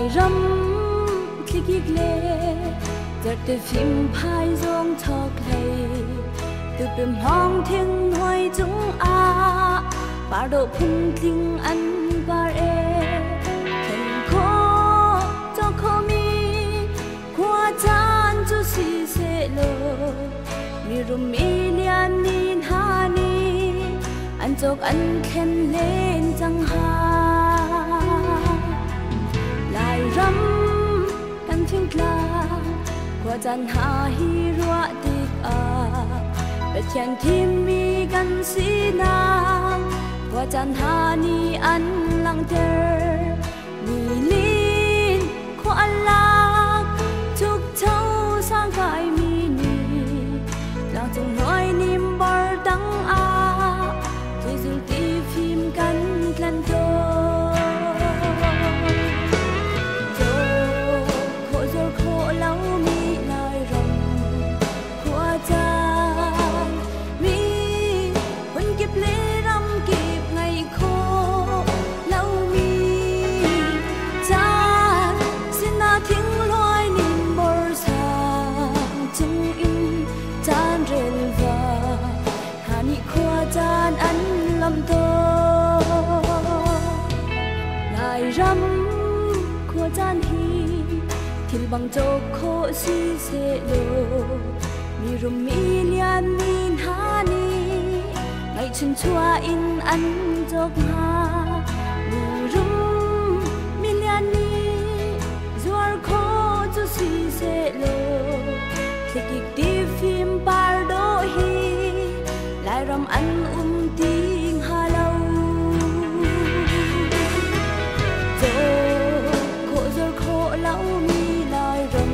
lại râm khi ghi lệ giật từ phim phai rong thọc lệ từ bìm hong thiên hoài chúng bà độ phun kinh ăn bà e khen khó cho khó mi qua chan cho si se lo mi rum mi lian nin ha ni ăn chok ăn khen lên chẳng ha lại râm căn thiên la qua chan ha hi rua tik bết khen thêm mi căn si na qua chan ha ni ăn lang ter mi lin khó ăn lạc chúc cháu sang cài mi ni lang chung nói niềm bar đắng thì dù ti phim căn lần khổ lâu mi lại rồng qua chan mi vẫn kiếp lê răm kịp ngày khô lâu mi chan xin na tiếng loài niềm bờ sang chung in chan rền và hà ni qua chan ăn lâm tô lại răm qua chan hi thiên bằng châu khô si se lo mi rum mi lian min ha ni ngày chân chua in ăn chok ha mi rum mi lian ni zuar khô cho si se lo khi kịch ti phim bar do hi lại ram ăn tiếng ha lâu khổ lâu mi lại rầm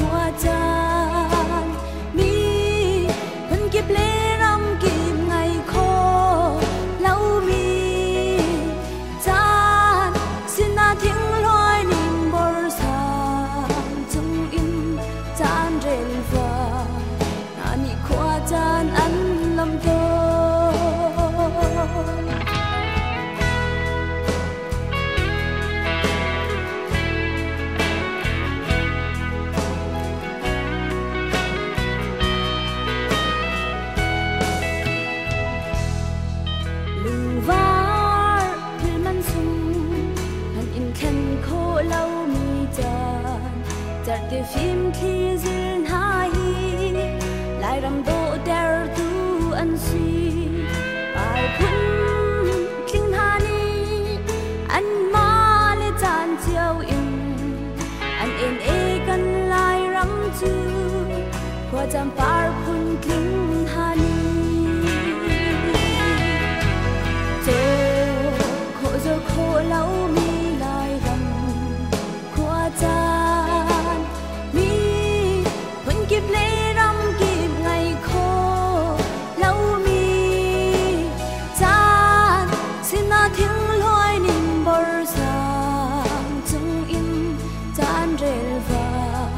qua chan mi vẫn kiếp lê răm kịp ngày khô lâu mi chan xin na tiếng loài niềm bờ sang chung in chan rền và na ni qua chan ăn lâm tô để phim khi duyên hai lại rằm độ der tu ăn si bài phun kinh hà ni ăn ma lê chan chiều in ăn en eกันlại rằm chu qua chăm par phun kinh hà ni khổ lâu mi lại rằm qua chan kiếp lê răm kịp ngày khô lâu mi chan xin na tiếng loài niềm bờ sang chung in chan rền và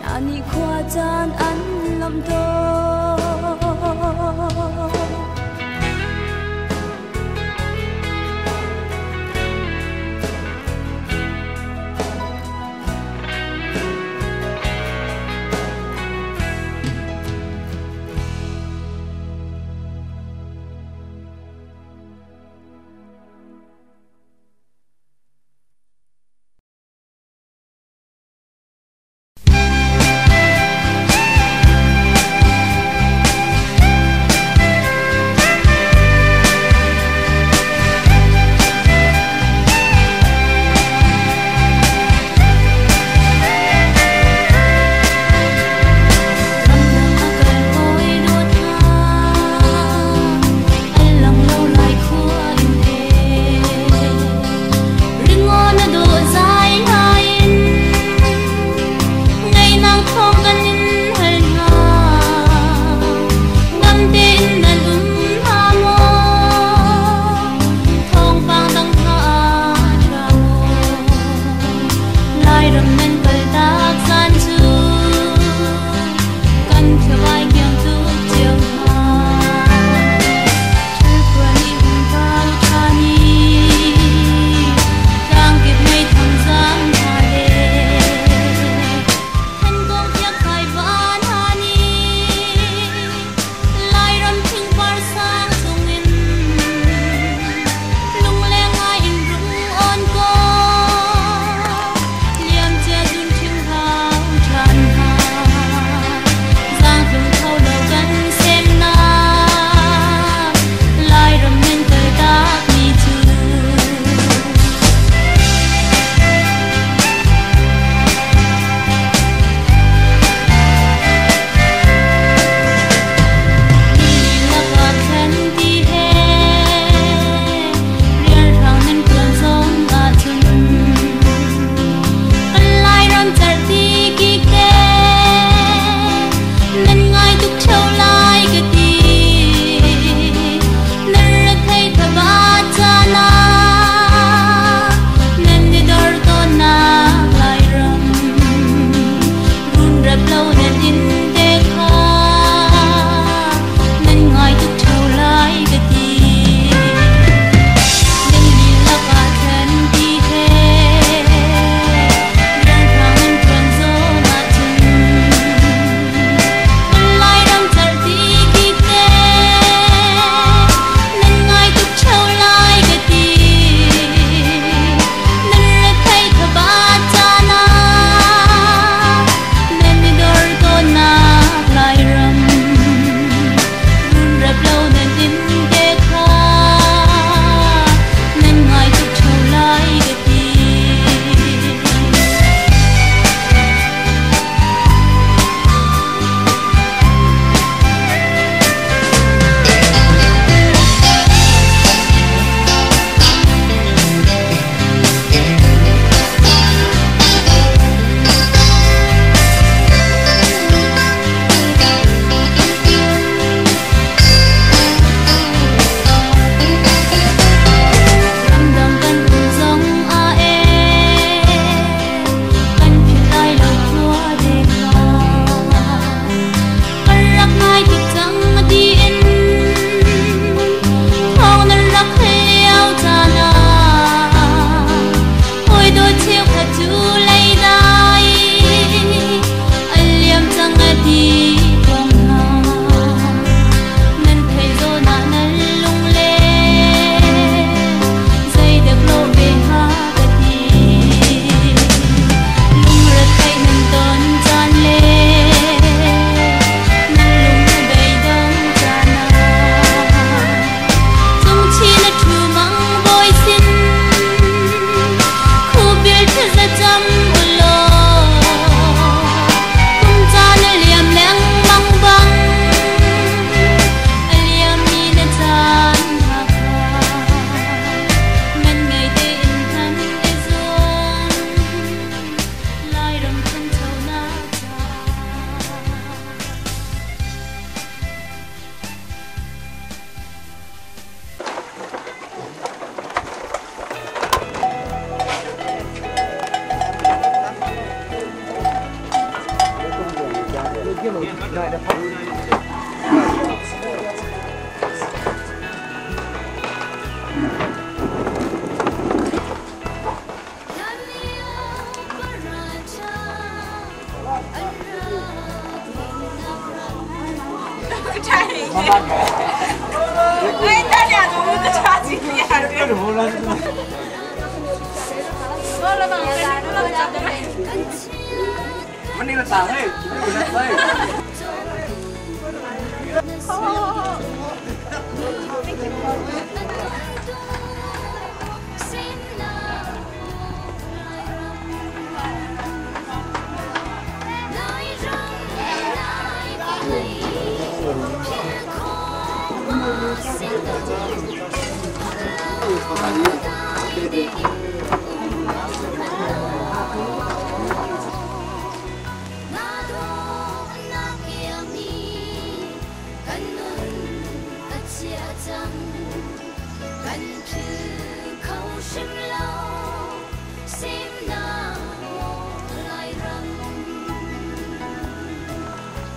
na ni qua chan ăn lâm tô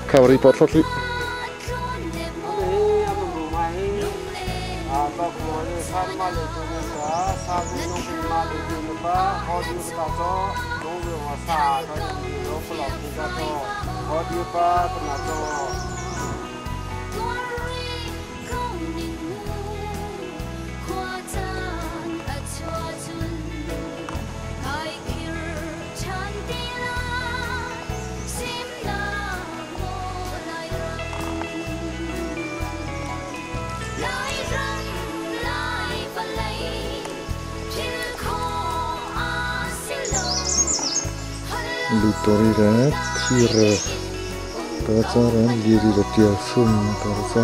Khảo report phát lị. Lutori rat thira kaca ran diri ratia sum kaca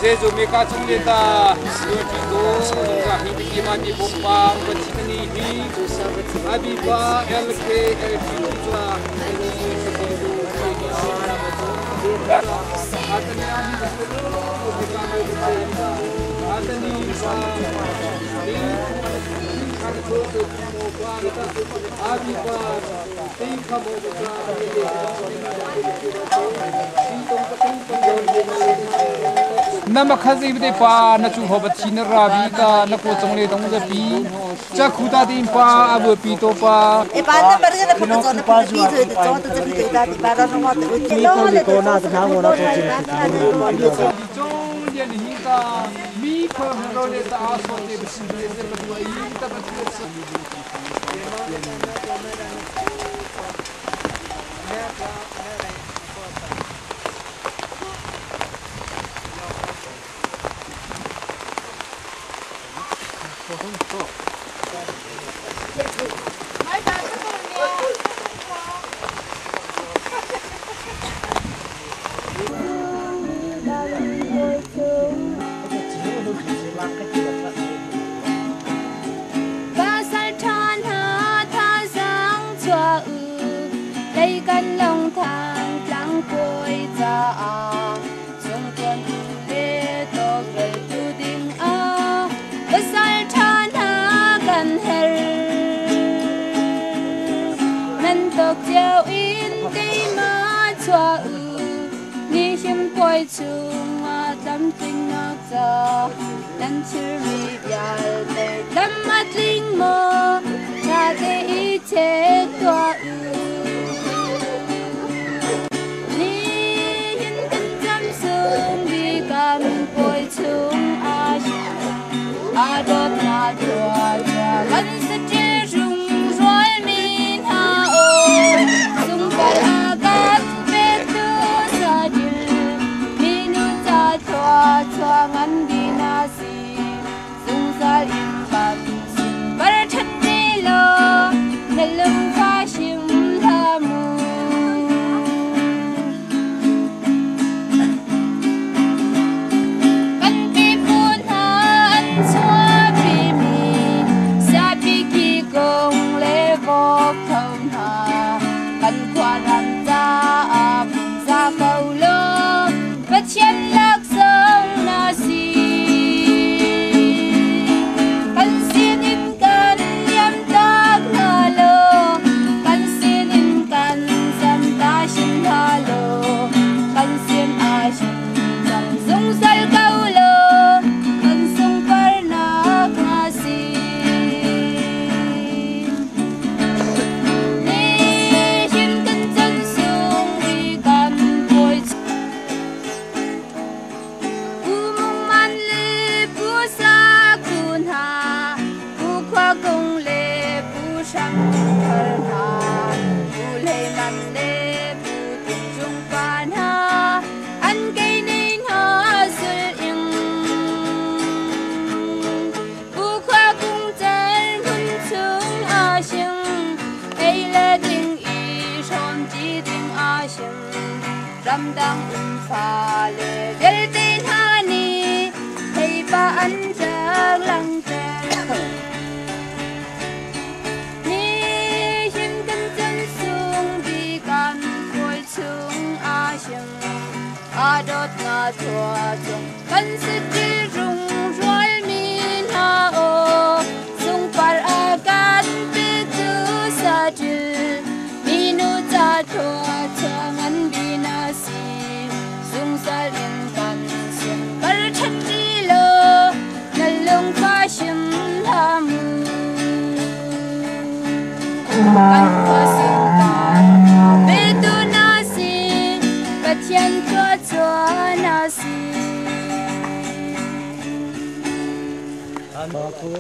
Zezo meka chungleta yotigo songa hindi mani bomba bachitani hi abiba LKLTT jwa Namakhazi de pa na chu hobat china rabi ka na ko chongle dong ja pi cha khuda din pa abu pi to pa e pa na par na ko chon pa pi de to to de pi da di pa da no ma to ki no le ko na ta mo na to chi dia ni ta mi ko ro le ta aso te bisin le se la dua yi ta ba tu se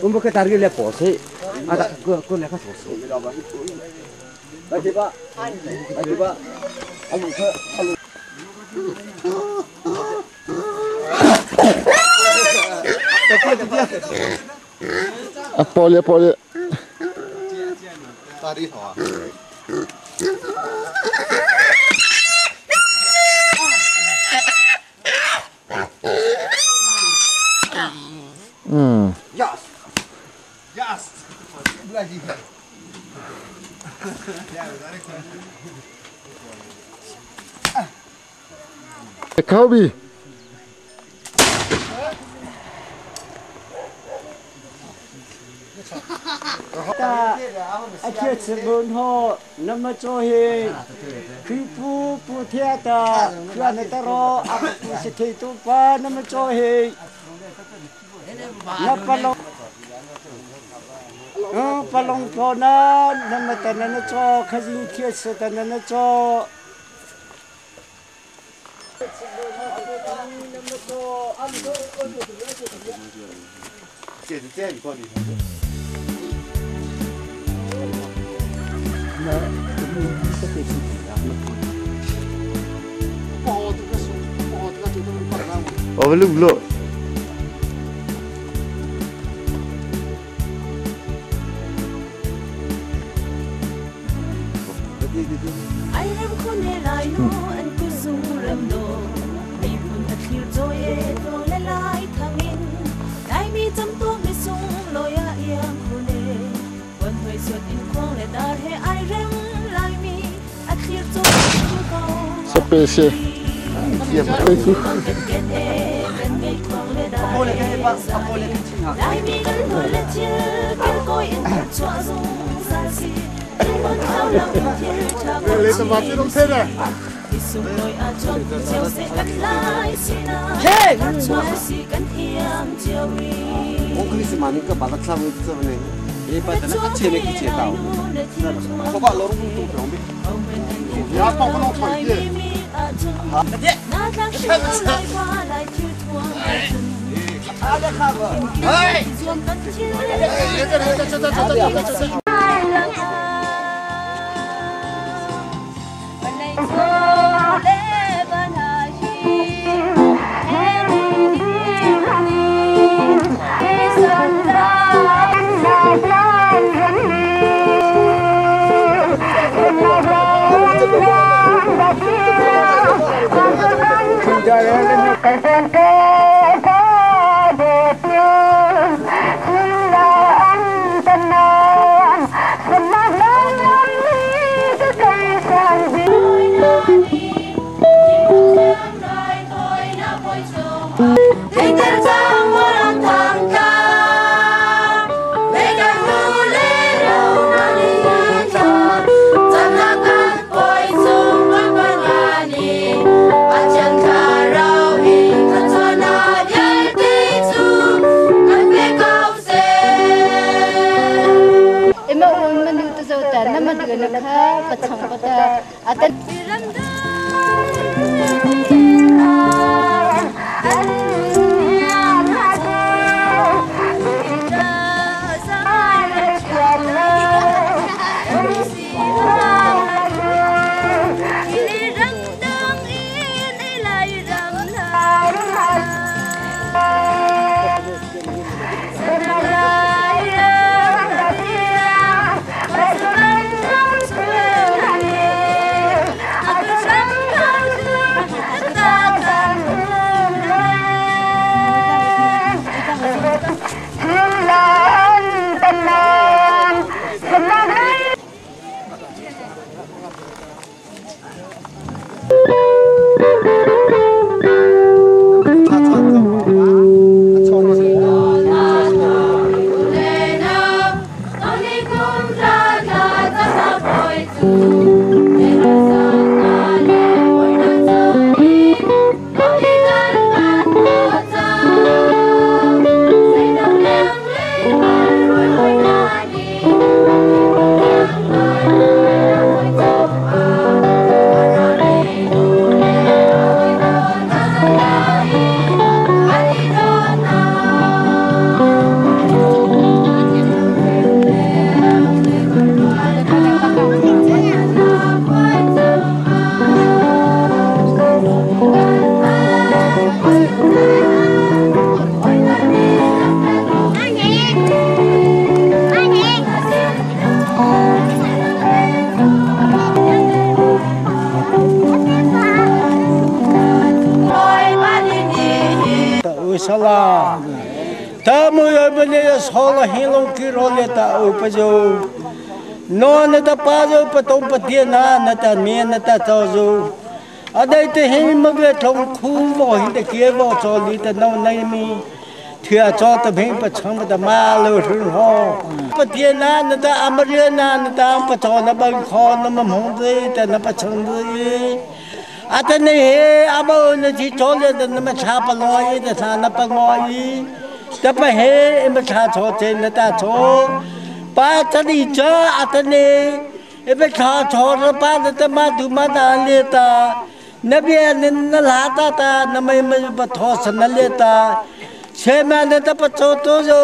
Umbo ke target le pose ada ko le ka pose lagi pak alu ke alu Polje tadi toh Yes. Lagi. Kaubi. Ta akhir sebelum ho nama cohe kripu putia ta kuan tero aku sethi tu pa nama cohe napalong palong pona nama tanana co khazin khia tanana co nama co Overlook look. ai em khôn nghe lại nó anh cứ du rầm đồ ai buồn thật hiểu rồi rồi lại lại thằng in ai mi chấm tuông để sung lối à yên khôn lệ vẫn hơi sượt in khoang để ta hay ai rem lại mi anh hiểu rồi Spesial. Siap itu. Lấy tấm vải không thế này. Hey! 그리스 많으니까 바닥사무 때문에 예빠잖아 같이 내기 제다오 그거 러롱도 병비 Ya pokoknya apa ini? Ada khabar. Hey! Salah. Tamu yang benda salah hilang kiroleh tak upajo. No nata pajo patong patiana nata nian nata tajo. Ada itu hima betong kubo hinde kibo coli ta no naimi. Thia cho ta bing pachang ta malu ho. Patiana nata amariana nata pachona bang kho na mamhong ta na pachang Atane he abo na chi chole da na cha pa loi da sa na pa ngoi da pa he em cha cho che na ta cho pa cha di cha atane e be cha cho ra pa da ta ma du ma da le ta Nabi nin lata ta namai mai bathos naleta sema ne ta pachoto jo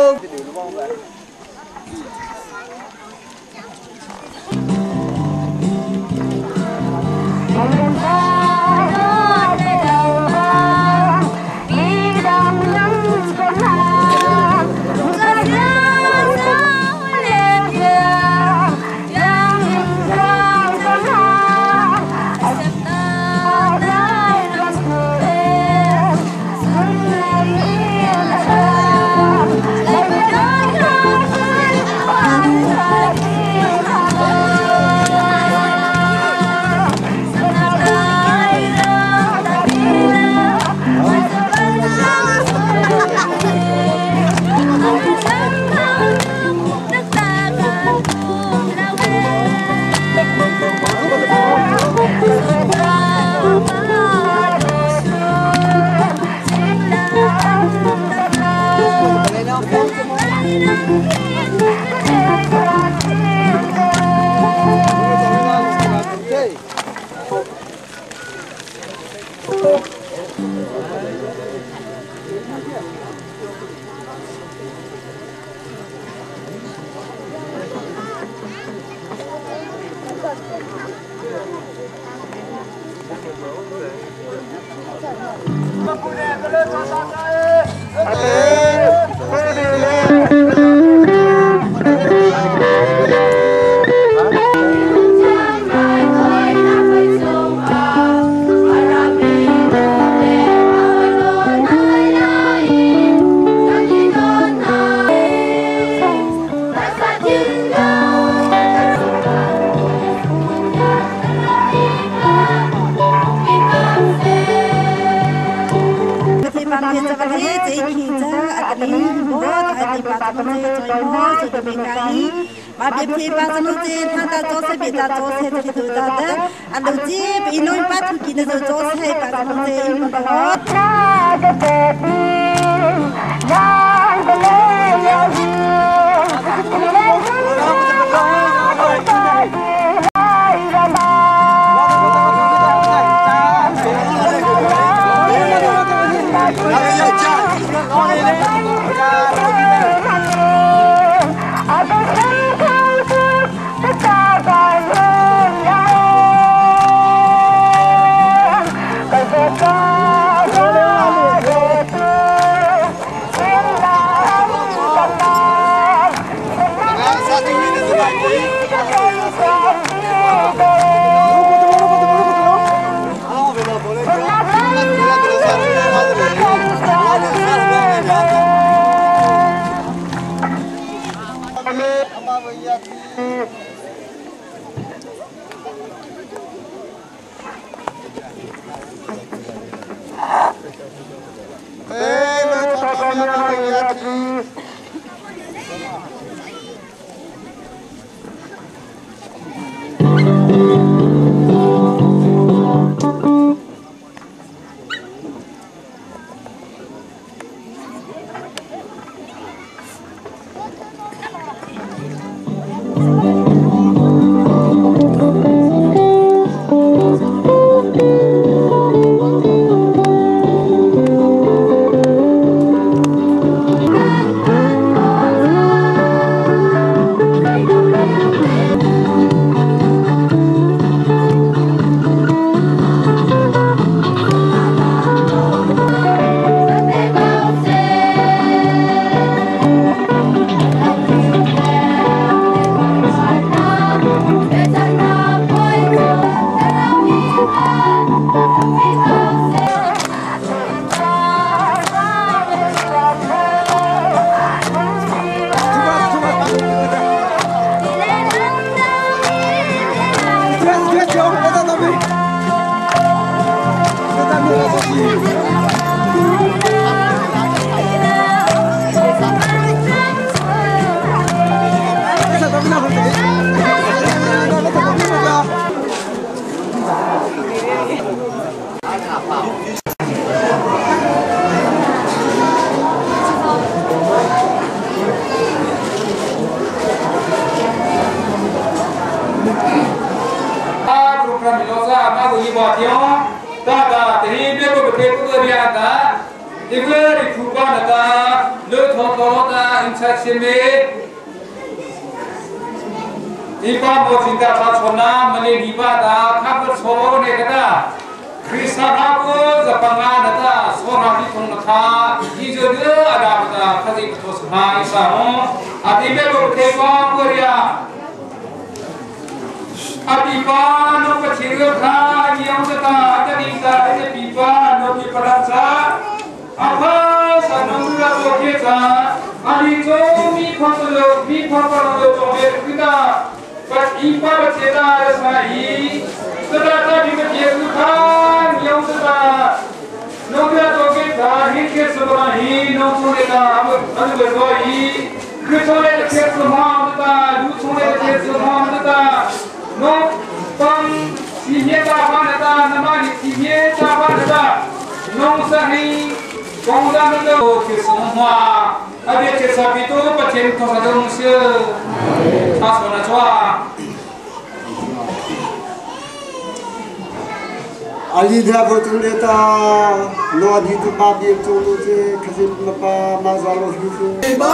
ta thì biết có thể có người ta thì vừa đi khu quan ta lỡ thọ ta insight xem đi qua một chúng ta phát sổ na mà lên đi qua ta khắp một số này cái ta khi sao nào có giờ bằng anh ta số nào đi không được ha đi giờ nữa ada ta khai gì có số hai sao thì biết có thể có người Apipa no kecil kah yang kita jadi kita ini pipa no pipa rasa apa sanunglah kita ali jo mi pangalo jomber kita pas ipa bercita rasai setelah tadi kecil kah yang kita no kita hingga seberahi no kita anu berdoai kecuali kecil semua kita lucu kecil semua kita no pang siye tapan ada nama siye tapan ada no sahi kongda mendo ke semua ada ke sapi tu pacen to sadong se asona chwa ali dha botung deta no di tu pa bi tu tu je khazin mapa mazalo hu ba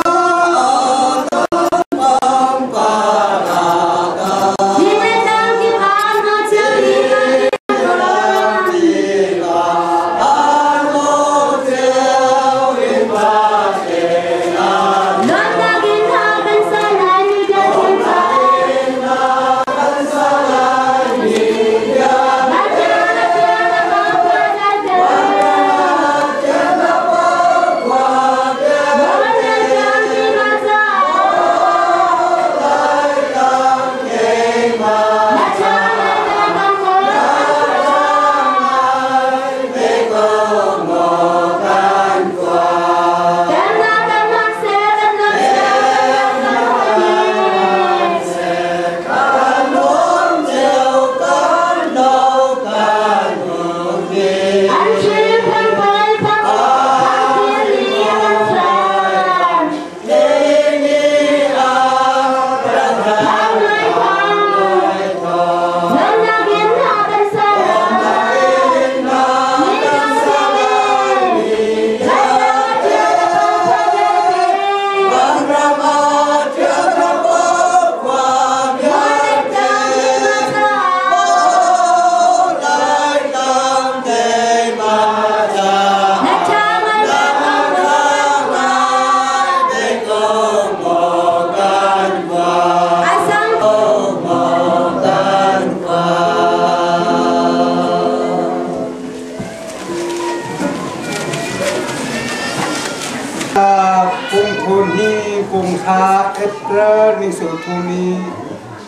ni sotuni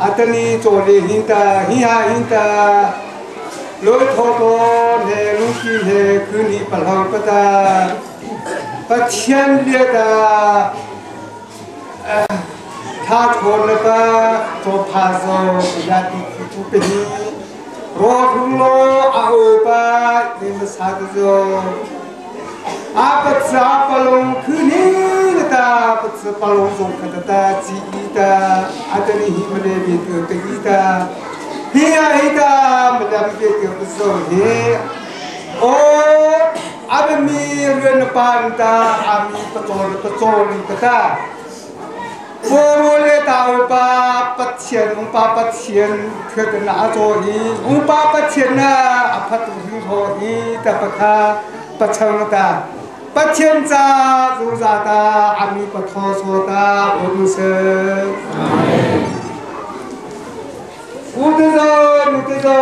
atani chole hinta loi thoto ne luki ne kuni palhang pata pathian liata tha thon pa to phaso yati tu pe ni ro lo au pa ni masagzo apatsa palong kuni ta patsa palong song kata ji ita atani himale bi ke ita hiya ita madam ke so he o abmi ren panta ami patol kata Borole tau pa pathian thekna jo hi pa pathian na aphat hu ho hi ta pakha pachang ta pathian cha zu za ta ami patho so ta bonse amen udezo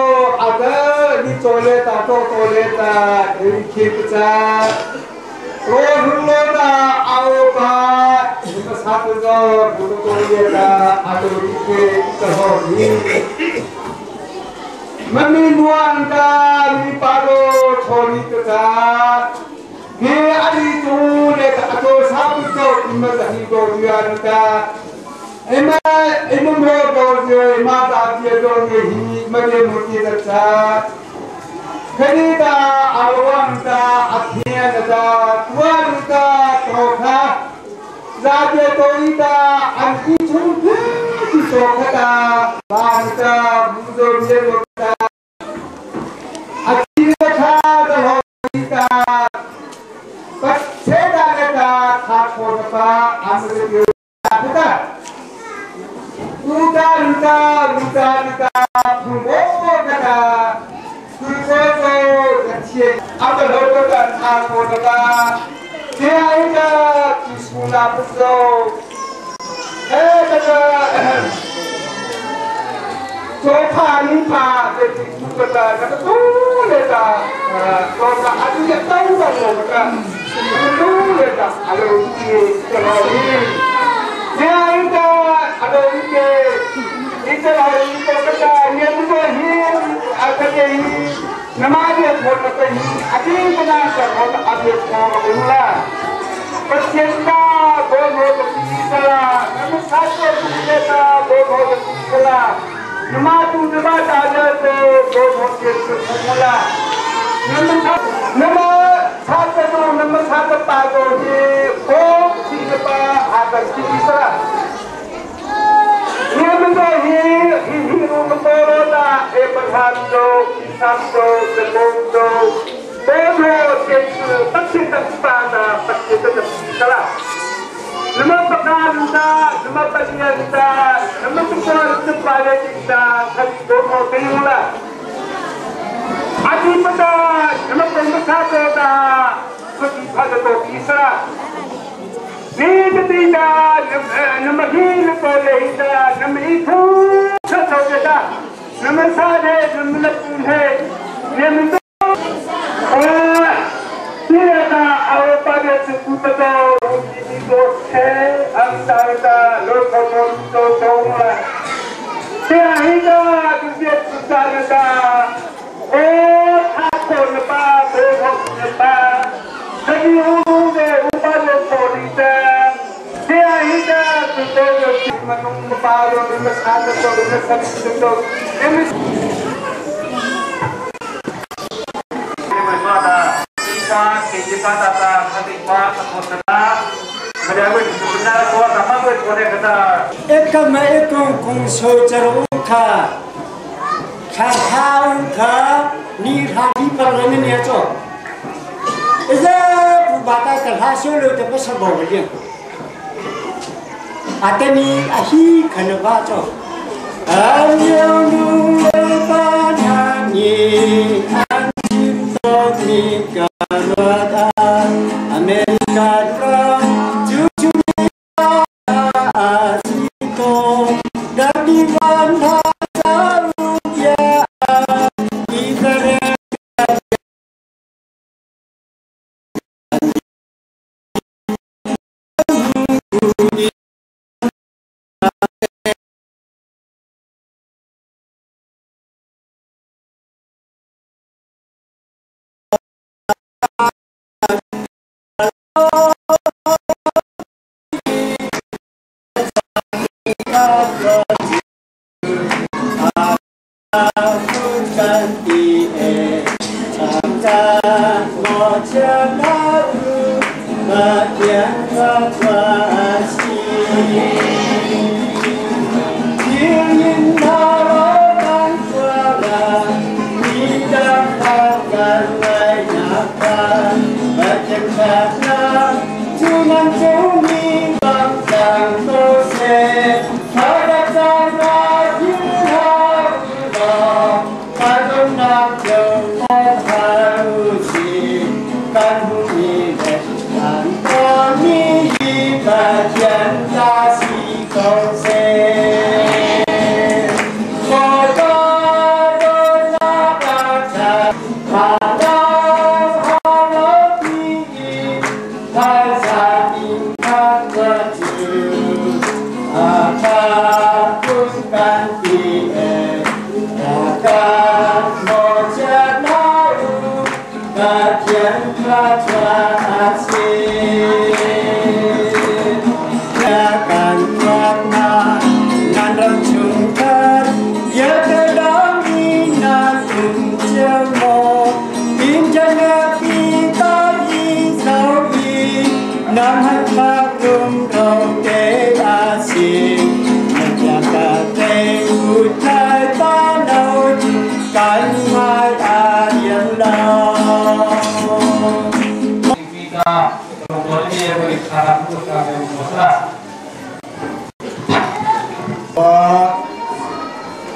aga ni tole ta to tole ta khip cha Rohullo ta au pa ima satu jo budu tole ta adu ke kaho ni mani nuan ta mi paro chori ta he ali tu le ta to sabu jo ima sahi go rian ta ema mo go je ma ta tie do ni hi ma le mo ti ta Kanita awanta athianata tuanta tokha zaje toita anki chungpi tokhata banta buzo yelota athira Indonesia atau logo dan aku kata dia itu kisah betul kata sofa ni pa jadi kata tu leda sofa ada yang tahu kata tu leda ada ini kalau ini dia itu ada ini itu hari itu kata dia tu ini akan jadi नमाज़ पढ़ने पे ही अजीब ना कर अभी पढ़ूँगा प्रत्येकता दो लोग तीसरा नमस्कार तीसरा दो लोग तीसरा नमाज़ नमाज़ आजा तो दो लोग तीसरा नमस्कार तो नमस्कार पागो ये ओ तीसरा आकर तीसरा ये मुझे ही रूम बोला एक प्रधान जो Sabdo, Semundo, Bodo, Kesu, Pasti Tempana, Pasti Tempana. Nama Paganda, Nama Paganda, Nama Paganda, Sepaya kita, Kali Bodo, Tengula. Adi pada, Nama Paganda, Pagi Pagado, Isra. Ni ketika, Nama Hil, Polehita, Nama Itu, Sasaweda. नमस्कार है नमस्ते है ये मिलता ये ना अवतारे से कुत्ता उनकी दोस्त है अंतरता लोगों को दोंगा ये आएगा तुझे सुधारता ओ थाको नपा बेगो नपा कभी उन्होंने ऊपर छोड़ीता ये आएगा तुझे मनों पारो नमस्कार तो नमस्कार तो kita datang ketika sekolah menjadi sebenarnya kuat apa pun boleh kata. Ekam ekam kongso ceruka, kahau ka ni hari perlahan ni aja. Eza bata terhasil lu tapi sebab dia. Ateni ahi kenapa aja. Ayam panani anjing tonika. Amerika drum cucu asiko dari mana tahu ya ibarat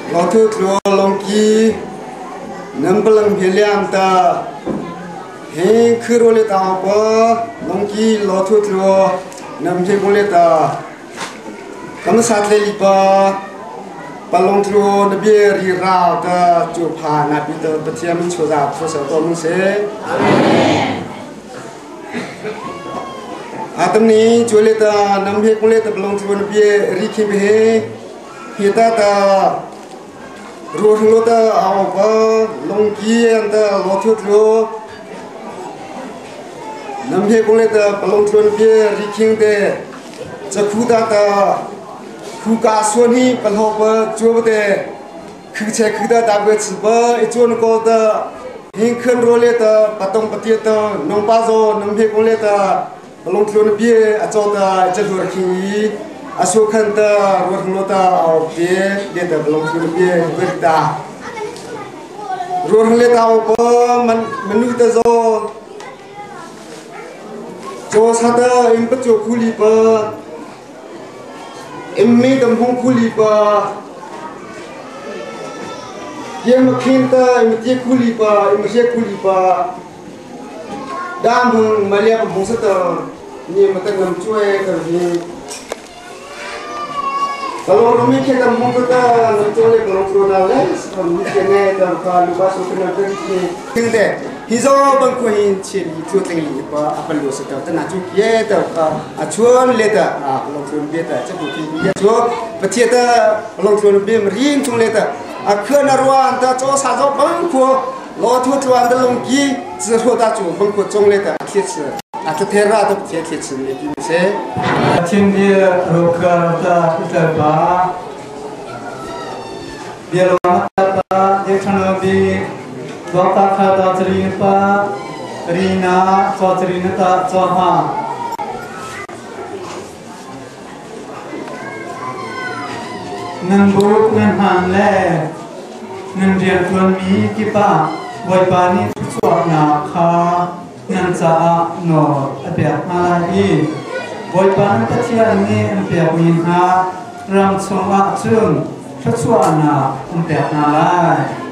Waktu keluar longki, nampak hilang ta he khurole ta pa longki lothut lo namje bole ta kam sat le lipa palong thro nabe ri ra ta chu pha na pi ta patiam choza pho sa to mu se amen atamni chole ta namje bole ta palong thro nabe ri khi be hita ta ro lo ta aw pa longki an ta lothut lo namhe bole ta palong thron be riking de chakhuda ta khuka soni palho pa chobde khche khuda ta be chba ichon ko ta hinkhan role ta patong pati ta nongpa zo namhe bole ta palong thron be acho ta chador khi asokhan ta ro ta au de ta palong thron be berta ro le ta pa manu ta zo cho sada im pacho khuli pa imme dam hong khuli pa yem khinta im tie khuli pa im se khuli pa dam hong malia hong sata ni mata nam chue ka ni kalau rumi ke dam hong ta nam chole ko ro na le sam ni ke ne dam ka lu ba so na ke ni hizo bang ko hin chiri thu teng li pa apal lo sa ta na chu ye ta ka a chuan le ta a long thun be ta cha bu ki ye chu pathia ta long thun be rin chung le ta a khana ruan ta cho sa zo bang ko lo thu chuan da long ki zi ho ta chu bang ko chung le ta thi chi a ta the ra ta thi thi chi le ki se chin dia ro ka ta ta ba dia lo ta ye chana bi Dota kata cerita Rina so cerita soha Nembuk nenhan le Nendian tuan mi kipa Wai pani suana kha Nansa no apiak malai Wai pani kecian ni apiak minha Ram songa chung Suana apiak malai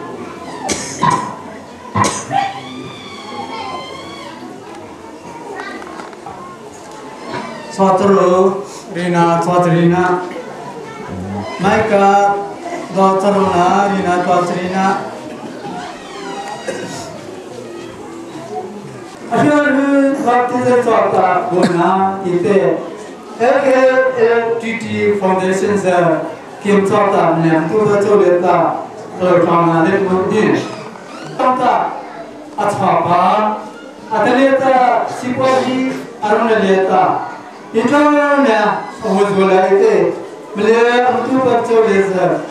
Sotro Rina Sotrina Maika Dotrona Rina Sotrina Asyarhu Waktu Sota Guna Ite LKLTT Foundation Kim Sota Nem Tuba Choleta Lorkana Lekmudin Sota Atapa Ataleta Sipaji Arunaleta Itu na awal bola itu, melihat antu baca lezat,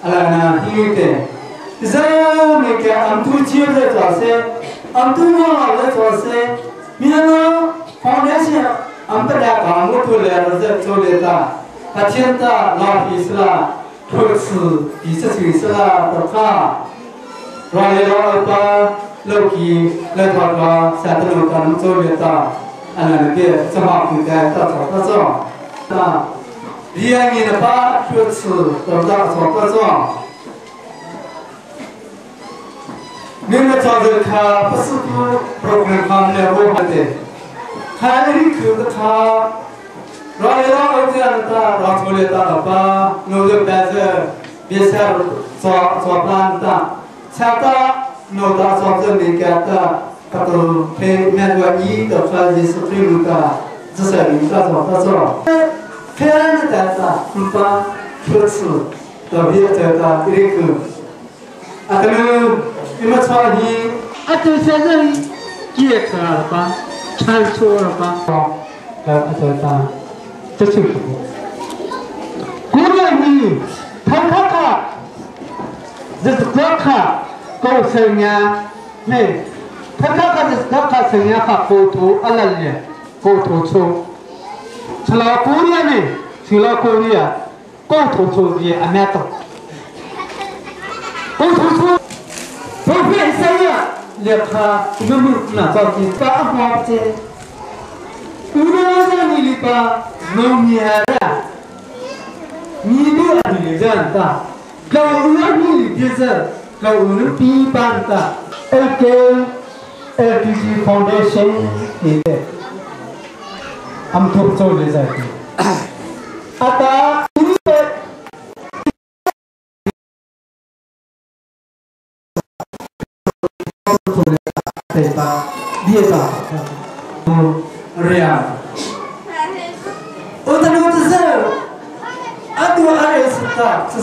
alana hiute. Zaman mereka antu cium lezat, antu malah lezat. Mina foundation ampada kamu tu lezat coleta. Kacenta lah Islam, terus bisa Islam terka. Raya apa lagi lezat satu kamu coleta. Anak dia sama kita tak tahu tak. Dia ni apa terus tak tahu. Mereka cakap kah pasal program kami lepas ada. Hari kita raya itu anda ras boleh tak apa. Nolak biasa biasa soalan tak. Siapa nolak soalan ni kata. Kalau pemain ini dapat disuruhkan, sesuai dengan apa pemain data kita terus tapi data itu. Atau macam ni, atau sesuatu kita apa, transfer apa, atau data tercukup. Guna ini, thangkaka, jadikan kau senyap, ni. Thakaka jadikan senyap kotor alalnya, kotor cong. Selalu Korea ni, selalu Korea, kotor cong dia amat. Kotor cong. Tapi saya lihat dulu nak jadi apa je. Udah ni lipa mengiara, ni dia ni janta. Kalau ulang ni biasa, kalau ulang pipan tak. LKLTT Foundation ini amtuk coba saja. Ata ini dia tak real. Otak itu sesuatu. Atu ada sesuatu.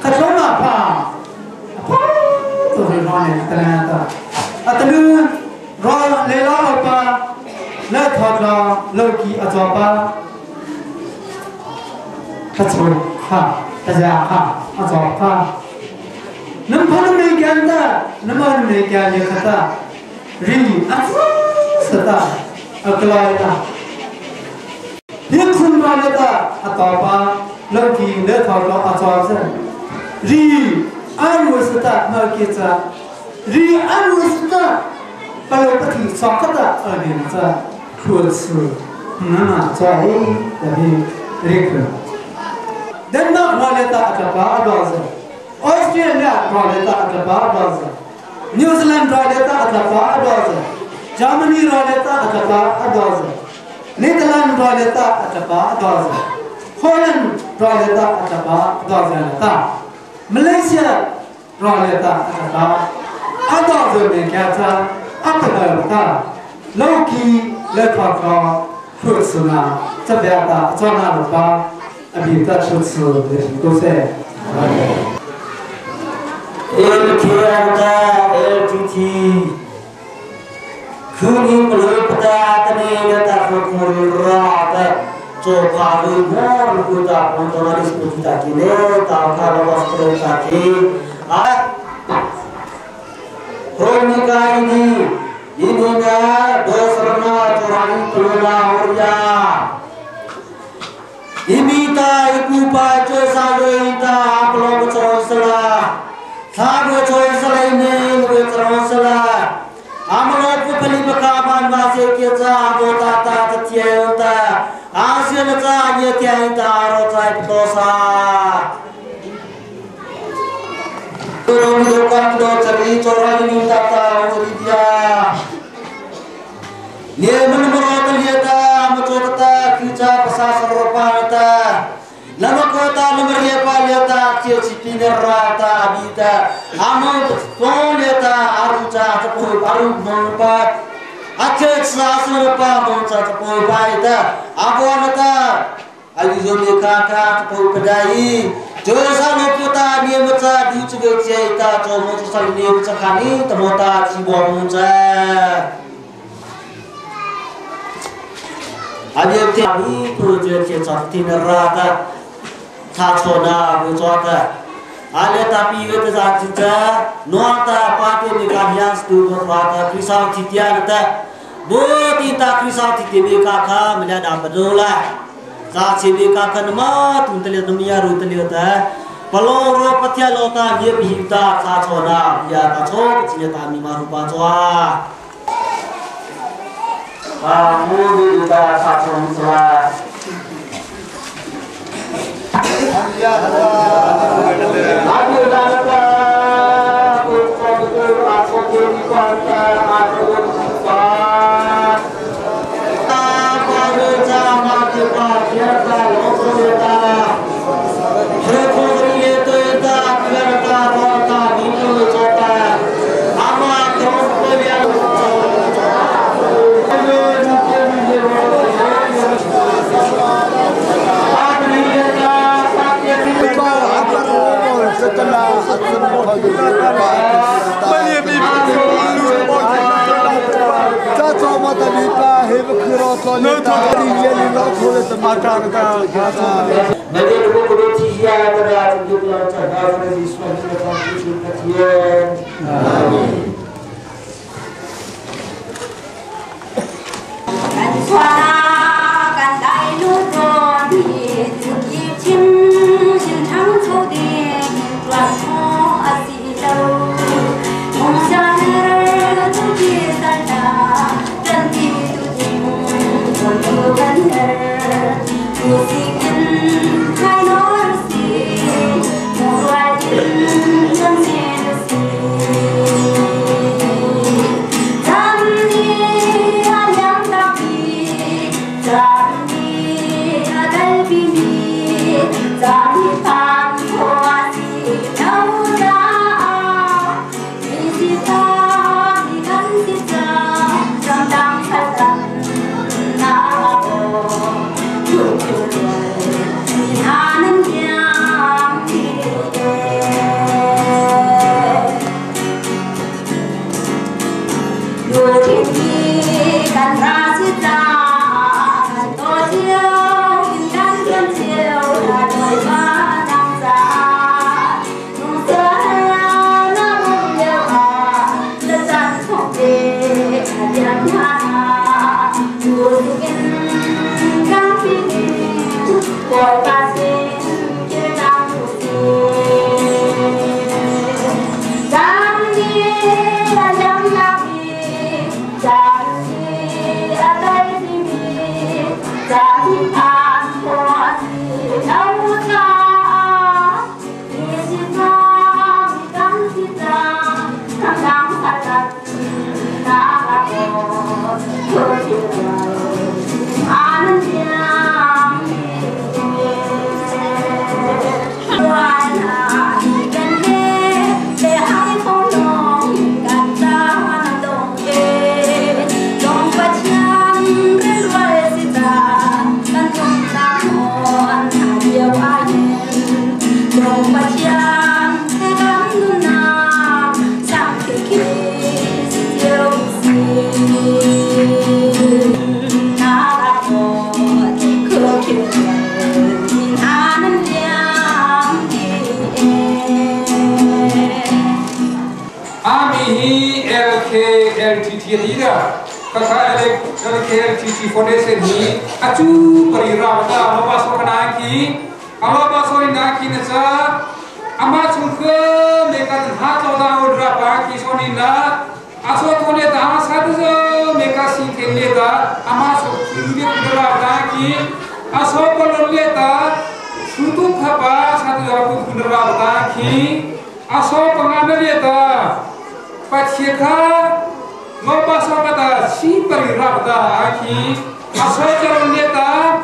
Kalau apa? Tu orang ternyata. Atu roh lela apa? Lekatlah lagi atau apa? Kacau atau apa? Nampak mereka nampak mereka yang kata, ri, serta akalailah. Yang semua atau apa? Lagi lekatlah atau apa? Ri, anu serta mereka, ri anu serta kalau pergi sakit ada serta kurus, mana cahaya dari mereka. Denmark maleta apa? Australia maleta apa? New Zealand maleta apa? Germany maleta apa? Netherlands maleta apa? Holland maleta apa? Malaysia maleta apa? Mereka apa? Loki lekatlah kursusnya terbiasa jangan lupa. Abi tak susu dosa. LKLTT kuni pelipta tani letak kumurrat coba libur kita untuk diskusi kini tak kalau waktu kaki kronika ini dah dosarna orang kelana urja. Imita iku paco sagoita aplo bocosla sago choisla ini bocosla amlo ku pali bakaban masih kita abota ta tienta asia ta nyetianta rota dosa turun dokan do cari coran ini tata jadi dia ye menurut lihat macota kita pasal serupa kita lama kota nomor ye paleta ciri rata abita amal pon lihat aruca tepuk aru mempat aceh serupa mempat tepuk baita apa nata alizumi kakak tepuk pedai jodoh kota ni macam di juga cerita cuma sesal ni macam kani temota sibuah muncul. Ada kami projek seperti neraka, thacona berjota. Ada tapi kita saja nuata parti negara setuju nuata kristal titian kita, buat kita kristal titian kakak melihat apa dolah. Saat si kakak nama tuntelia dunia rutelia kita, kalau roh petia lota dia bihita thacona dia thacok kecilnya kami marupa joa. Kamu juga satu salah. Aku dah dapat betul aku kini pada aku sempat. Apa bersama kita kita losolita. Seperti itu tak kita rota itu coba. Amat terus beliau. Setelah Music LKLTT ida kata LKLTT Foundation ni acu perirata apa sokanaki apa sorinaki nasa ama chungke mereka hat oda odra paki sonina aso tone dah satu mereka singkeng leda ama so hidup berabdaki aso kolon leda sutu apa satu jarak berabdaki aso pengambil leda Pacheka ngopa sokata si perirabda aki aso jalan leda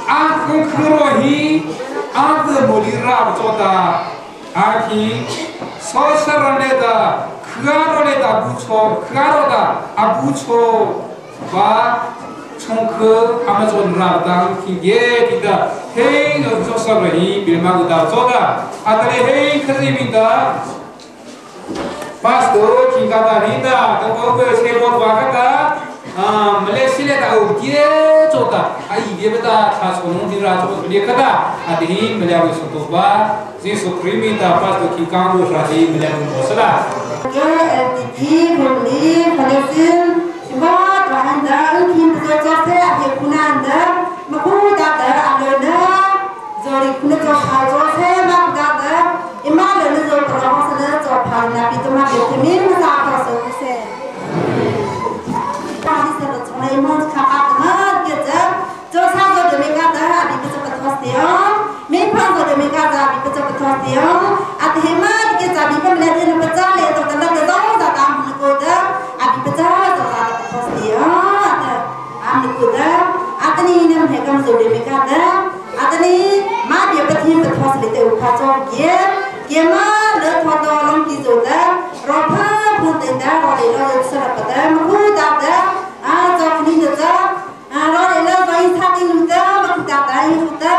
aku kerohi aku mulirab jota aki sosaran leda karo leda buco karo da abuco ba chongke amazon rabda ki ye kita hei sosaran bilma guda jota atale hei khazimida pas tu kita tadi dah, kalau kau sebut wakata, Malaysia tahu dia cota, dia betul, khas konon tidak cota dia kata, hati melihat suatu bah, si supremi dah pas tu kita harus hati melihat masalah. LKLTT beli Malaysia, sebab bahan dah, kita cocok dia guna anda, mahu dah ada, jadi guna cocok saya mak dah. Imam dan Zul terlalu sedar coba nabi tu mak bertemin masa selesai. Kali selesai imam cakap dengan kita, josa tu demi kata abi kita betul dia, memang tu demi kata abi kita betul dia. Ati hemat kita abi pun melihat yang betul itu tentang betul datang menikuda abi betul betul dia. Abi nikuda, ati ni mereka Zul demi kata, ati ni mak dia betul itu kacau dia. Kema le thoto long ki zoda ropa putenda role lo sarapata mu dada a jofni dada a role lo vai thati nuda mu dada yuda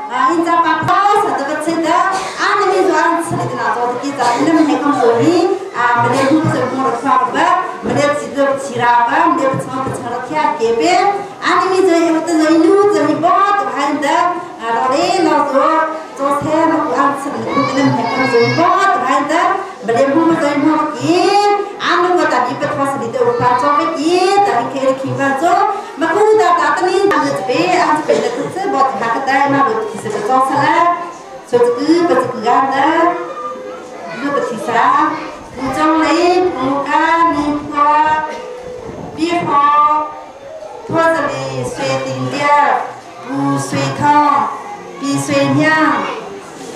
a inja papa sadaba cheda a ni zwan sadina to ki ta ina me kam sori a mede hu se mo rakaba mede sido chiraba mede chama chara kya kebe a ni je yuta zainu zani bot bhanda a role lo zo saya nak answer dengan mereka semua terhadap beliau macam mungkin anu kata di petugas di tempat coba kita dari kiri kita so maku dah kata ni anu cepet tu sebab kata mana betul sebab salah so tu betul ganda tu betul salah ujung lain muka muka biho tua jadi sweating dia bu sweater bi sweating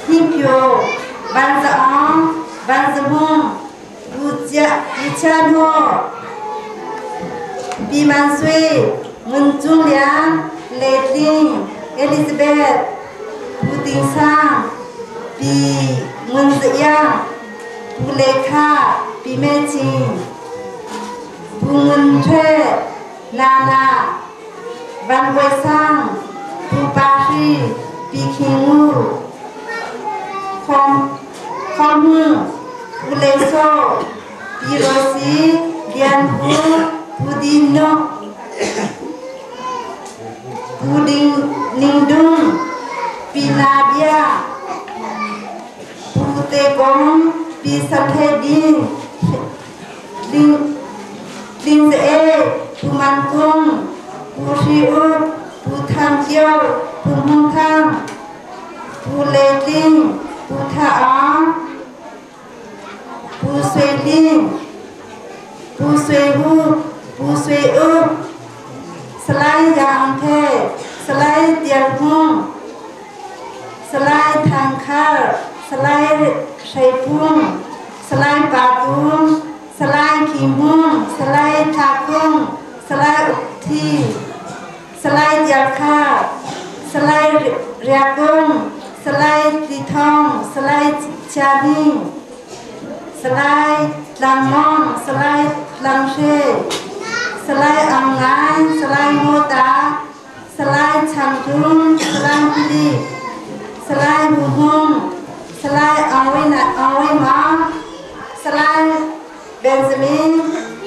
Himpyo, Banzaong, Banzabong, Buchanho, Bimansui, Munjungliang, Leding, Elizabeth, Budingsang, Bi Munziyang, Buleka, Bimeching, Bunguntre, Nana, Banwesang, Bupahi, Bikingu, Kamu, Buleso, Birosi. si Dian Pudino Puding Ningdung Pinadia Putegong Pisakedi Linh Dễ Pumangkung Pusiu Putang Kiao Pumhong Thang Puleting Puthaa Pusueling Pusuehu Pusueu Selai Yang The Selai Tiang Hung Selai Thang Khar Selai Shai Pung Selai Batung Selai Kim Hung Selai Tha Kung Selai Ukti Selai Tiang Kha Selai Ria Kung Selai Ti Thong Selai Cha Ni Selai Lang Mong Selai Lang She Selai Ang Lai Selai Mô Tá Selai Chang Trung Selai Pili Selai Bù Hung Selai Aoi Ma Selai Benjamin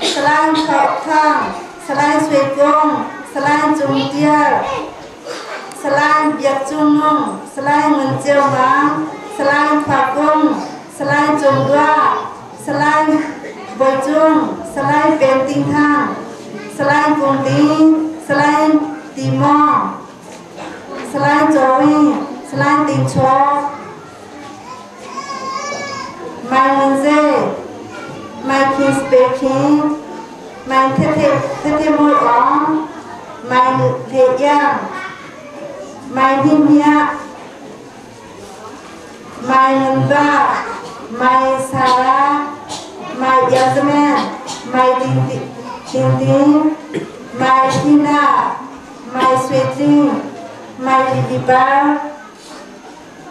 Selai Khop Thang Selai Suy Công Selai Trung Tia Selai Biak Trung Mông Selai Nguồn Chiêu Má Selai Phà Công Selai Trung Đoa Selai Bồi Trung Selai Ben Tinh Thang Selai Cung Tín Selai Tì Mò Selai Joey Selai Tinh Chó Mai Nguồn Dê Mai Kinh Spê Kinh Mai Thê Môi Óng Mai Thê Giang Mai Hinh Nhạc Mai Nguồn Ba Mai Sarah Mai Yasmin Mai Tintin Mai Tina Mai Sweeting Mai Lidibar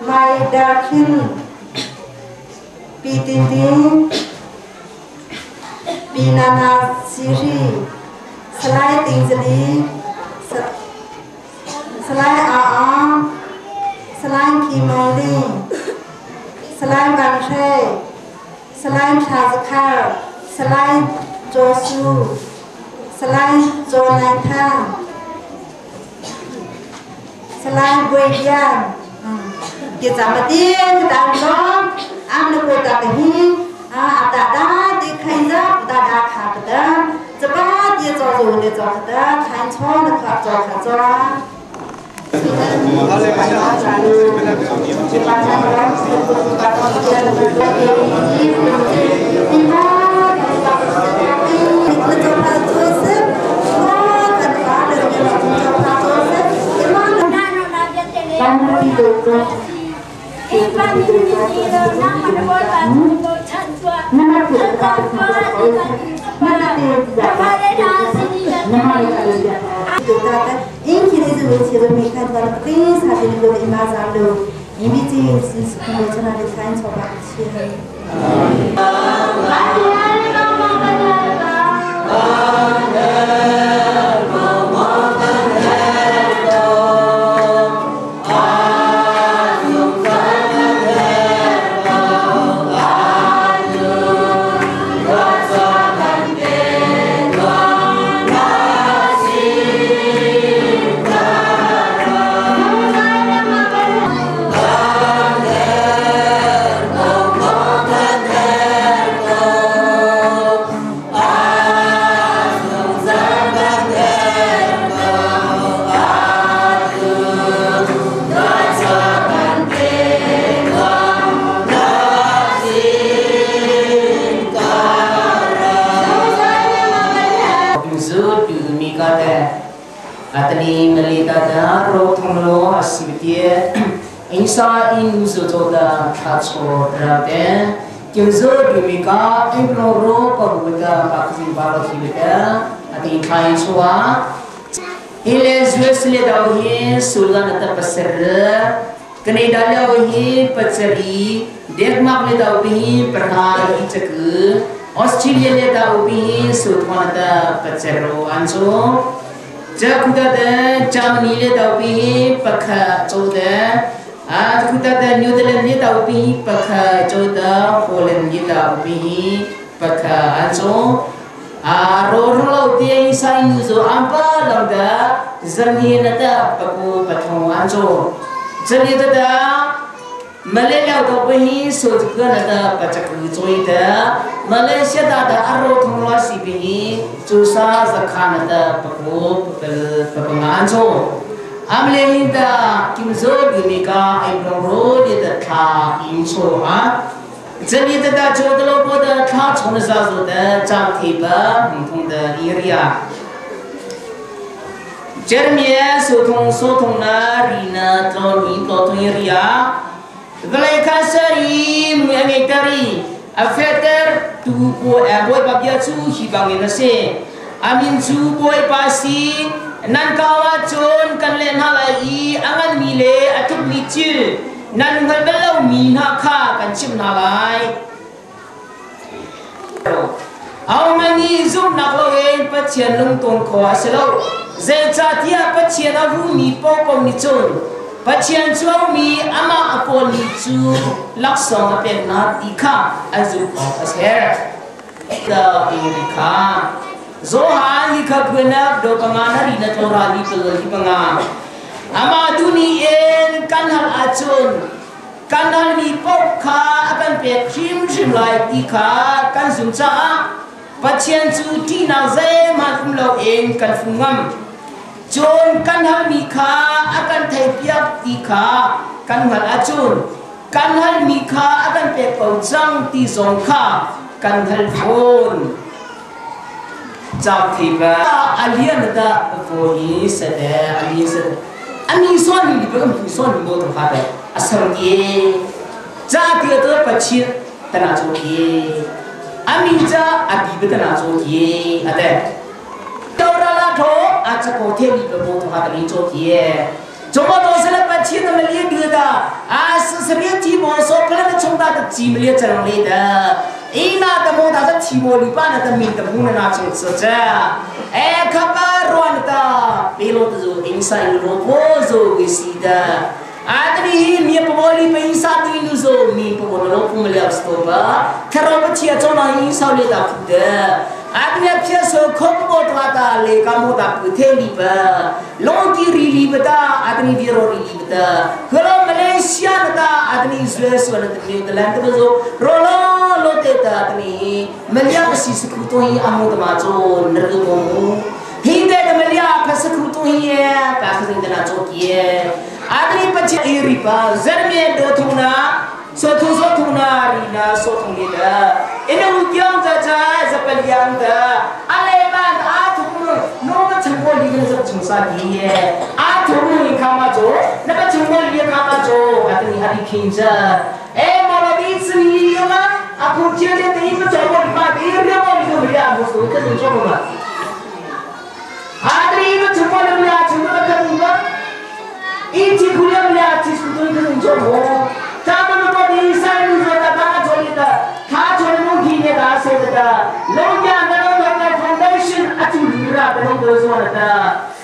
Mai Dakin Pi Tintin Pi Nana Siri Selai Ting Zali Selai Aang Selai Kim Mong Ling Selai Bang She Selai Chazakar Selai Josu Selai Jonai Thang Selai Bui Dian Kita sama tiên kita nom am được cô ta hi ta đã đi khai ra ta đã khá taจะบ้าเดี๋ยวจะรู้เดี๋ยวจะได้ทานช่อนะครับจะขัดจ้าAtani melita da rotonglo asibitie insa in zutoda khatso rate kimzo dumika ibro ro pabuda pakzi balokilita ati khai suwa ile zwesle dawi sulgan ta pasir kene dalawi pachari dekmak le dawi perhar ichak Australia le dawi sutmata pacharo anso Jakuta da Germany le dawi pakha choda Jakuta da New Zealand le dawi pakha choda Holland le dawi bậc anh số rồi lâu tiên sai như số anh ba lòng đã dân hiền đã bậc cô bậc thằng anh số dân hiền đã Malaysia có bhi số cái này đã bậc chắc rồi đã Malaysia đã aro thằng lo si bhi chú sa zakhan đã bậc cô bậc anh số Amle da kimzo gimika ibro ro de da tha inso ha Jadi da chodlo po da tha chon sa zo da cham thi ba thong da area Jermie so thong na rina tro ni to to area Galai kasari muyangi tari afeter tu po boy babia chu hi bangin se amin chu boy pasi nan kawa chon kan len halai angan mile atuk mi chi nan ngal belau mi na kha kan chim na lai aw mani zum na lo en pathian lung ton kho aselo ze cha tia pathian a hu mi po pom ni chon pathian chuang mi ama apol ni chu laksong pen na ti kha azu asher da irika Zohan di kabunab do pangana rina tora di telur di panga. Ama duni en kanhal acun, kanhal mi pokha akan pet trim lai di ka kan sumca. Patien cu ti na zai makum lo en kan fungam. Jon kanhal mi ka akan thai piap di ka kanhal acun, kanhal mi ka akan pet paujang ti zong ka kanhal phone. Jauh tiba, alien ada boleh sedar, alien sedar. Ani suami ni bukan suami bodoh kata. Asal dia, jadi dia tu pacir tanah joki. Ami ja abi betanah joki ada. Orang lah tu, acak hotel ni bodoh kata ni joki. Cuma tu saya pacir nama dia dia dah. Sesuatu tiba, soalan cuma tak cimli jangan leda. Ina temu dah cimoli pan ada minta punya nacung saja. Kabar ruan ta pilot tu insai robo zo wisida. Adri mi pemoli pensa tu ini zo mi pemoli lo pemeliap stoba. Kerana percaya cona insai le tak ada. Adri percaya so kombo tu ada le kamu tak putih liba. Longi rili beta, adri biro rili beta. Kalau Malaysia beta, adri Swiss wana terlihat dalam tu zo rolo. Teta ni melihat si sekutu ini amu temajo nergomu hingga ke melihat sekutu ini pasal ini temajo kie adri pecah iri pa zerme dotuna sotuna rina sotunida ini ujian saja sepelian dah aleman atum nona cengkol di dalam jengsa kie atum ini kamajo nak cengkol dia kamajo adri hari kinja malah bisri lah Aku jadi ini mencoba di dia mau dibeli aku suka mencoba. Adri mencoba dibeli cuma kan juga. Ini kuliah beli aku suka mencoba. Tapi kalau di sana juga tak jolita, tak jolita mungkin dah sedar. Lognya dalam foundation acu dira dalam dosa ada.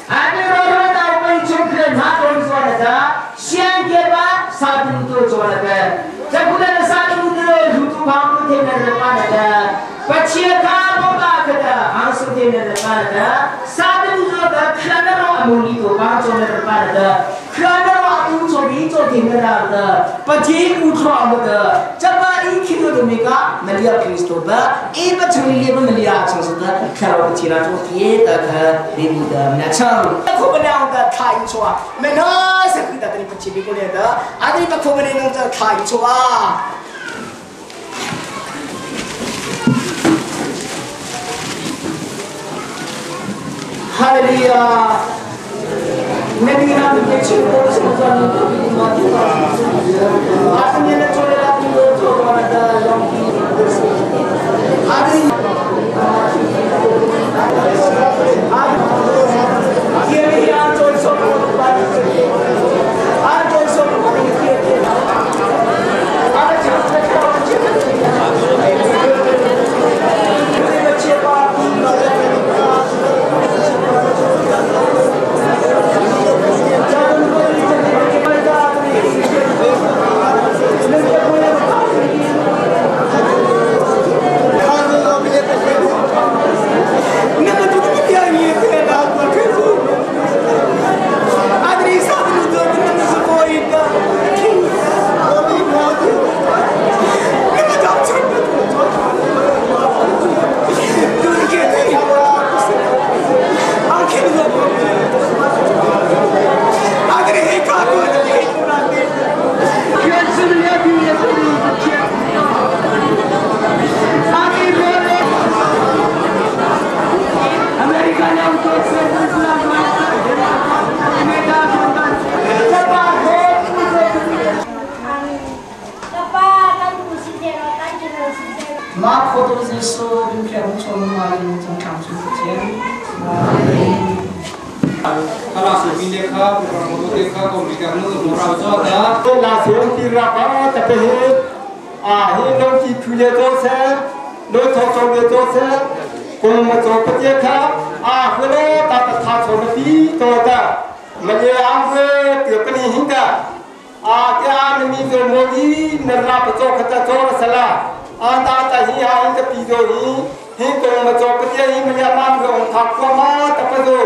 Adri orang tahu apa coklat hati dosa ada. Siang kita satu dosa ada. Jika satu dosa Kamu tidak dapat ada, pecah kamu tak ada, angsa tidak dapat ada. Satu juga kerana orang itu kamu tidak dapat ada, kerana orang itu tidak ada. Pecah utara ada. Jika ini kita mereka melihat Kristus, ini pecah ini melihat Kristus. Kalau pecah itu kita tidak macam. Aku benar ada kain cua, mana sekitar dari pecah ini boleh ada. Ada yang aku benar ada kain cua. Hallelujah. Nabi Nabi kecil itu sebenarnya itu mati. Artinya nak coba lagi itu ada lagi. Ada yang coba soal ada soal 中偏说嘛，正常是不见。kalau sebelum kau bermotor kau komputer lu berapa jauh dah? Langsung dirapa tapi ini nanti kuliah dosen, dosen dosen, kalau macam kerja kalau tak tahu lebih tahu tak, macam tiap ni hingga, dia ni mesti nerap jauh kerja jauh salah, tak hingga hingga tidur hingga macam kerja ini macam orang tak kuat tak tu.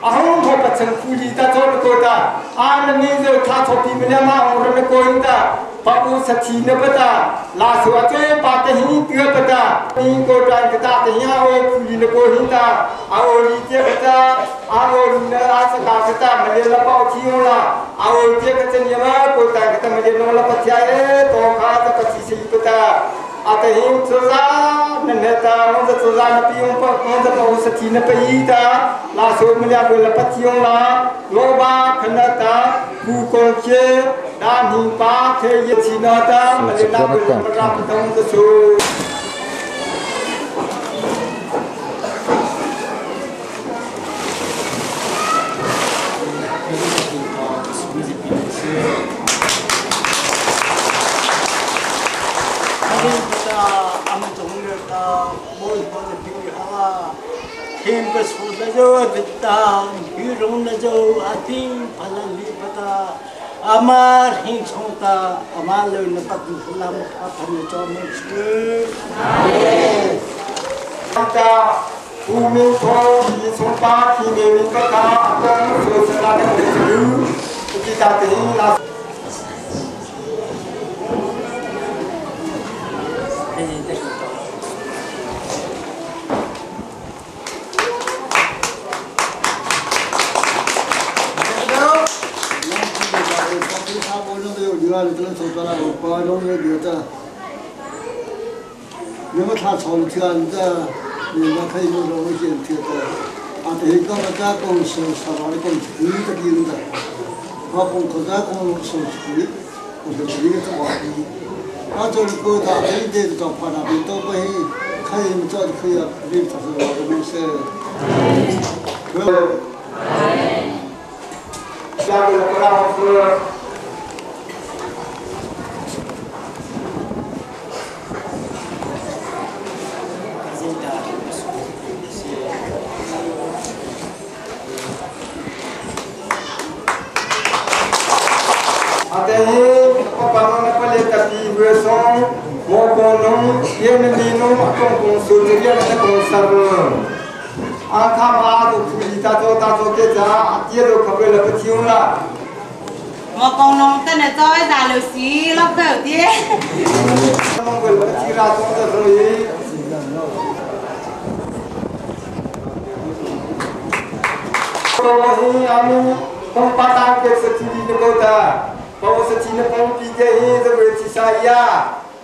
Ahong ho pachang kuli ta chon ko ta an mi zo tha chopi mena ma ong ram ko inta papu sathi na pata la so a che pa te hi ti pata ni ko ta ka ta te ya o kuli na ko hinta a o ri che ka a o na a sa ka ta ma le la pa chi o la a o che ka chen ya ma ko ta ka ta ma le no la pa cha e to kha ta ka chi si pata ate him tsuza neneta onze tsuza na piung pa onze pa usati na paita la so mlia bo la pationg la loba khanata ku kongche dan hi pa the ye chinata malina bo la ra patong so Him bersuara jauh betah, hirung jauh hati palang lipata, amar hing sonta, amar leun lepat dulam apa ni comel sekali. Kita bumi kau di sonta kini kita akan sosial dan berseru kita tinggal. nếu mà thà sống thường ra nhưng mà thấy nó rồi chuyện thiệt là thì có một cái con sờ sờ nó con chữ cái gì nữa nó con có cái con sờ chữ cái bảo gì nó cho cô ta thấy để cho phải là bị tôi bây khai mà cho khi là đi thật sự là mình sẽ Jangan lupa untuk ada ni apa boleh tapi bersong mau konon dia menino akan konsul dia nak konsar angka malu kita tahu kita dia tu kau lepas cium lah một con nông tên là tôi già lửa xí lóc đầu tiên không phải là chỉ ra trong giờ rồi kalau kami tempatan ke setidi negara bahawa setidi negara tiga ini seperti saya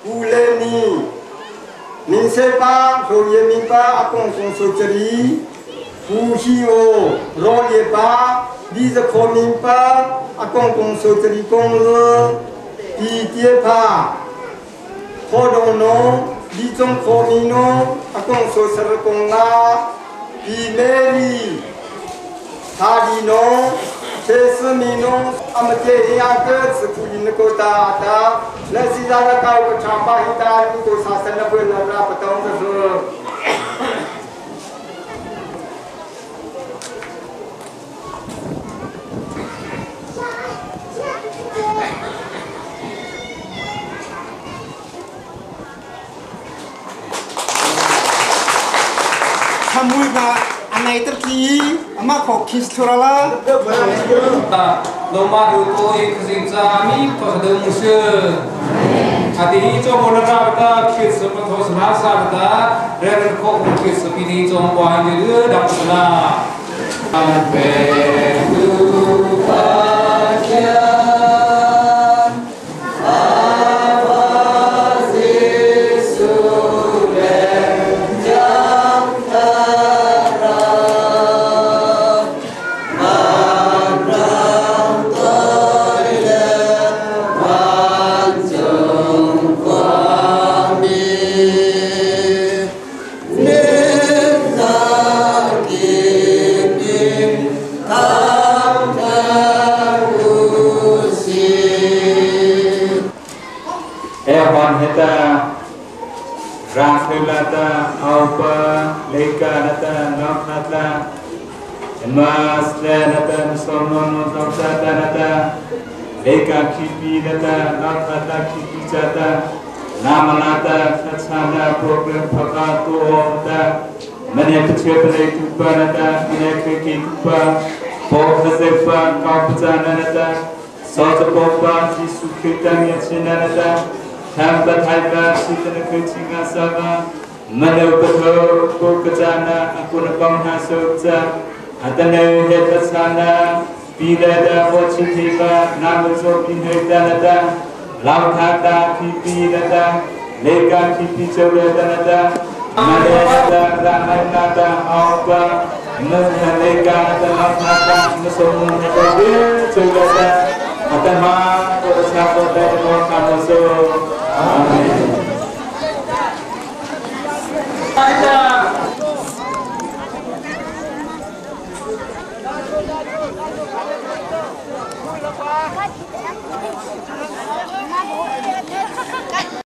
uleni ni sepa roye mipa akong sosori Hio roye pa di sekolah pa akong sosori kong le di dia pa kodono di jong komino akong sosori kong la di meri Hadino, Sesemino, amate yang ke sepuluh negara ada, nasi jaga kau kecampak hitam itu sasana benar petang terus. Kamu nak anai terki, amak kau kis turala. Lomba itu eksinzami pada musuh. Hati itu mana kita kis seperti senasa kita, rela kau kis seperti itu orang itu dapat lah. Ne leka nata nok nata emas le nata sonon nota nata leka kipi nata nok nata kipi jata nama nata katsana program phakato nata mane pchhe pale tupa nata mane keki tupa pok nasefa kapjana nata soja popa jisu kitang yachina nata Hampa thaiba sitana kuchinga sama mane upatho kokajana aku nakong hasukja atane hetasana pidada hochitiba namazo pinhedanada lauthata kipidada leka kipi chawdanada mane nada rahanada aupa nada leka nada lauthata nasomun nada chawdada atama korasa kodada